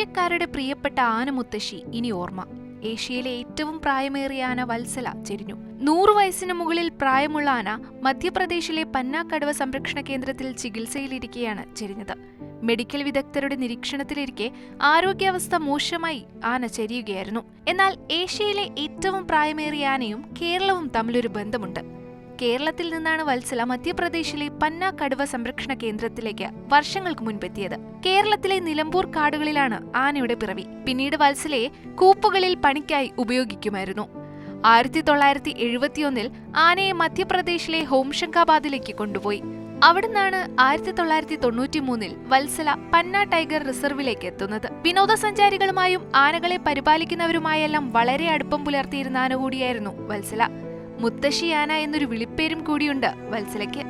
ആവശ്യക്കാരുടെ പ്രിയപ്പെട്ട ആനമുത്തശ്ശി ഇനി ഓർമ്മ. ഏഷ്യയിലെ ഏറ്റവും പ്രായമേറിയ ആന വത്സല ചെരിഞ്ഞു. 100 വയസ്സിന് മുകളിൽ പ്രായമുള്ള ആന മധ്യപ്രദേശിലെ പന്ന കടുവ സംരക്ഷണ കേന്ദ്രത്തിൽ ചികിത്സയിലിരിക്കെയാണ് ചെരിഞ്ഞത്. മെഡിക്കൽ വിദഗ്ധരുടെ നിരീക്ഷണത്തിലിരിക്കെ ആരോഗ്യാവസ്ഥ മോശമായി ആന ചെരിയുകയായിരുന്നു. എന്നാൽ ഏഷ്യയിലെ ഏറ്റവും പ്രായമേറിയ ആനയും കേരളവും തമ്മിലൊരു ബന്ധമുണ്ട്. കേരളത്തിൽ നിന്നാണ് വത്സല മധ്യപ്രദേശിലെ പന്ന കടുവ സംരക്ഷണ കേന്ദ്രത്തിലേക്ക് വർഷങ്ങൾക്ക് മുൻപെത്തിയത്. കേരളത്തിലെ നിലമ്പൂർ കാടുകളിലാണ് ആനയുടെ പിറവി. പിന്നീട് വത്സലയെ കൂപ്പുകളിൽ പണിക്കായി ഉപയോഗിക്കുമായിരുന്നു. 1971 ആനയെ മധ്യപ്രദേശിലെ ഹോംഷങ്കാബാദിലേക്ക് കൊണ്ടുപോയി. അവിടുന്നാണ് 1993 വത്സല പന്ന ടൈഗർ റിസർവിലേക്ക് എത്തുന്നത്. വിനോദസഞ്ചാരികളുമായും ആനകളെ പരിപാലിക്കുന്നവരുമായെല്ലാം വളരെ അടുപ്പം പുലർത്തിയിരുന്ന ആന കൂടിയായിരുന്നു വത്സല. മുത്തശ്ശി ആന എന്നൊരു വിളിപ്പേരും കൂടിയുണ്ട് വത്സലയ്ക്ക്.